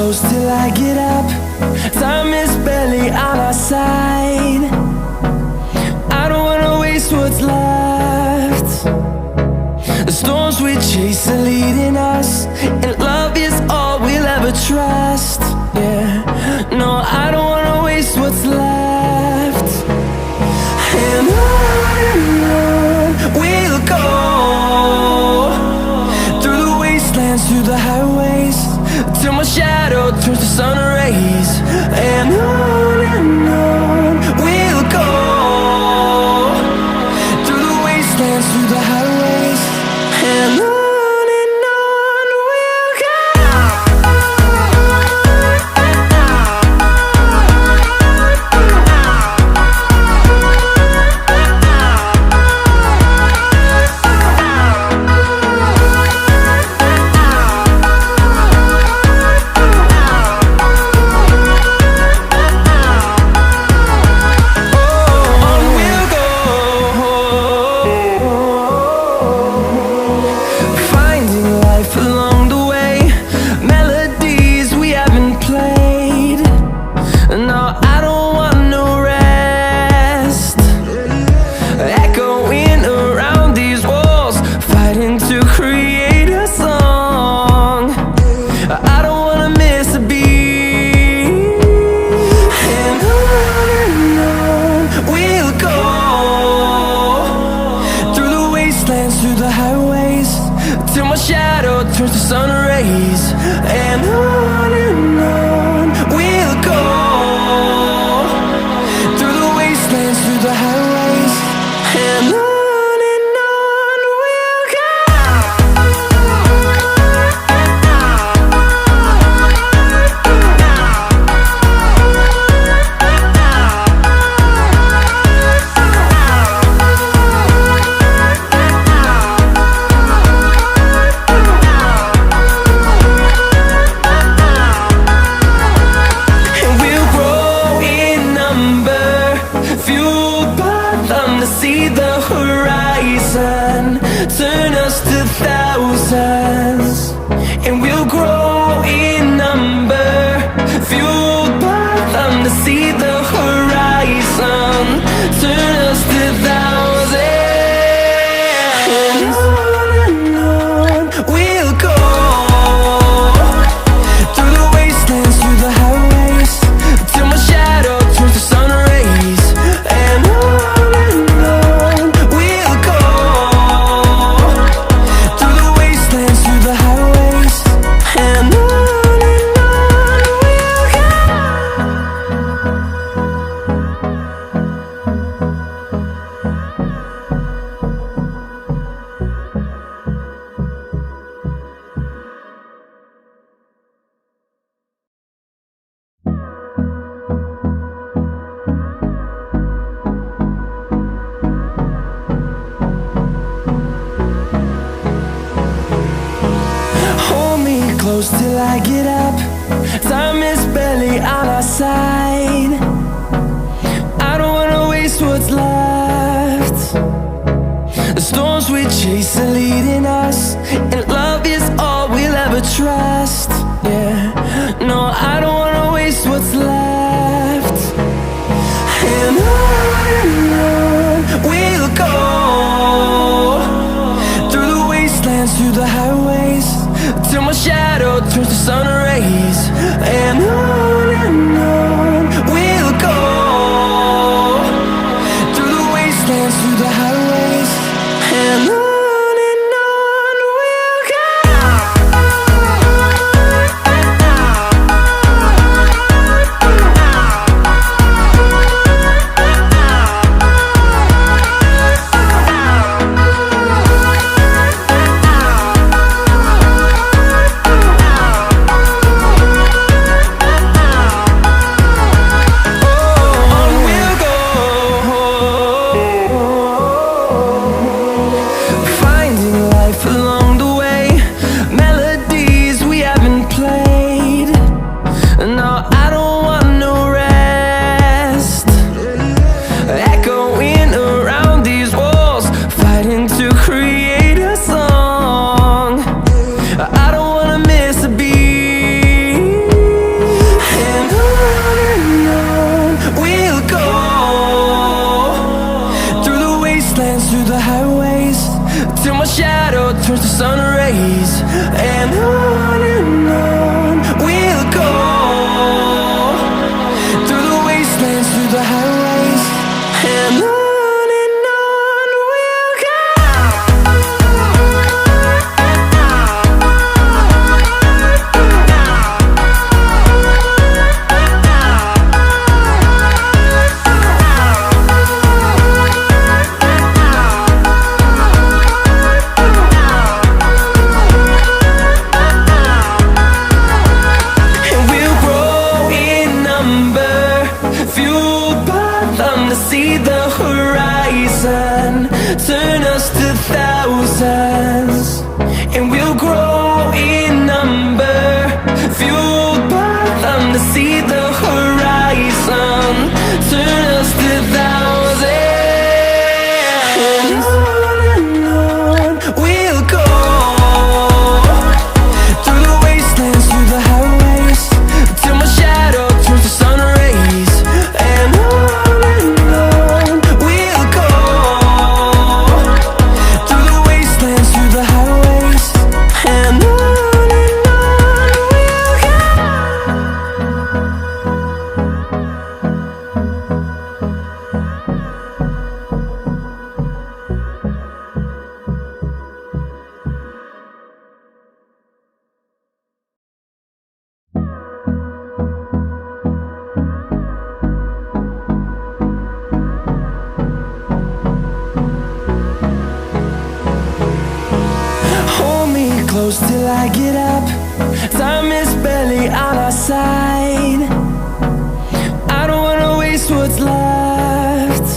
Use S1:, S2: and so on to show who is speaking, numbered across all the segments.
S1: close till I get up. Time is barely on our side. I don't wanna waste what's left. The storms we chase are leading us, and love is all we'll ever trust. Yeah, no, I don't wanna waste what's left. And on we'll go, through the wastelands, through the highways, till my shadow turns to sun rays. And on we'll go, through the wastelands, through the highways, and on. Close till I get up. Time is barely on our side. I don't wanna waste what's left. The storms we chase are leading us, and love is all we'll ever trust. Yeah, no, I don't wanna waste what's left. And on we'll go, through the wastelands, through the highways, till my shadow turns to sun rays. And on we'll go, through the wastelands, through the highways, and on. till my shadow turns to sun rays. And on we'll go, through the wastelands, through the highways. And on we'll go. And we'll grow in number, fueled by them to see the horizon, turn us to thousands. And we'll grow in number, fueled by them to see the horizon, turn us to thousands. And on we'll go, through the wastelands, through the highways, till my shadow turns to sun rays. And on we'll go, through the wastelands, through the highways. And on we'll go. Hold me close till I get up. Time is barely on our side. I don't wanna waste what's left.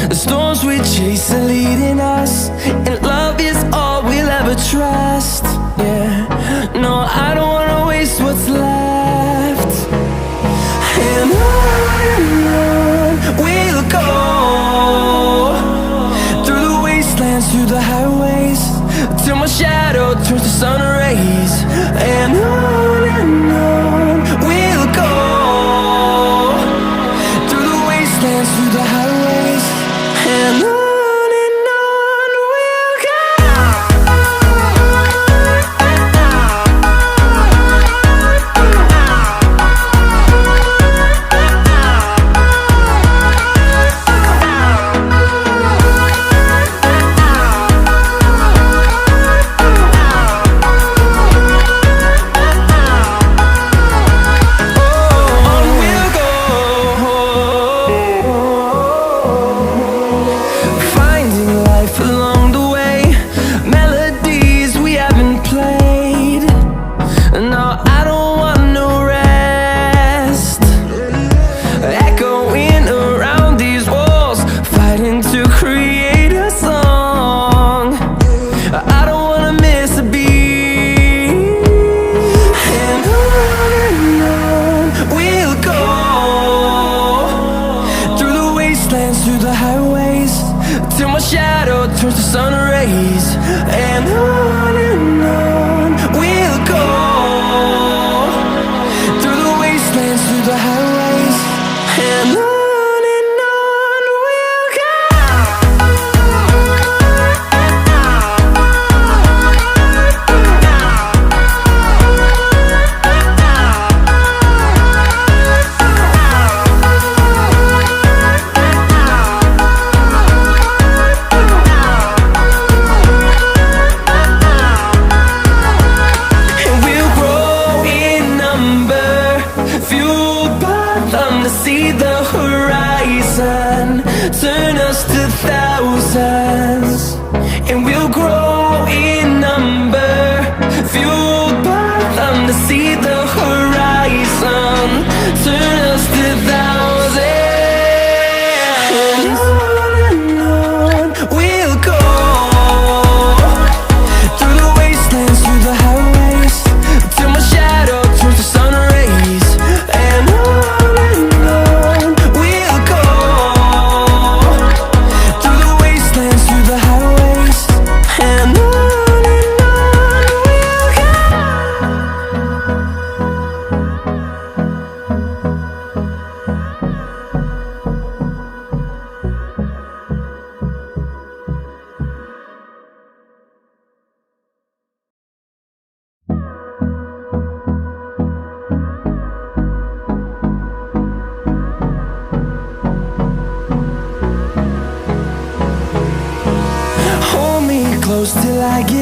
S1: The storms we chase are leading us, and love is all we'll ever trust. Yeah, no, I don't wanna waste what's left. And on we'll go, through the wastelands, through the highways, till my shadow turns to sun rays. And on we'll go, through the wastelands, through the highways. And on we'll go. On we'll go, finding life along the way, melodies we haven't played. No, I don't want no rest, echoing around these walls, fighting to create a song. I don't wanna miss a beat. And on we'll go, through the wastelands, through the highways, till my shadow turns to sun rays. And on we'll go, through the wastelands, through the highways. And on we'll go. close till I get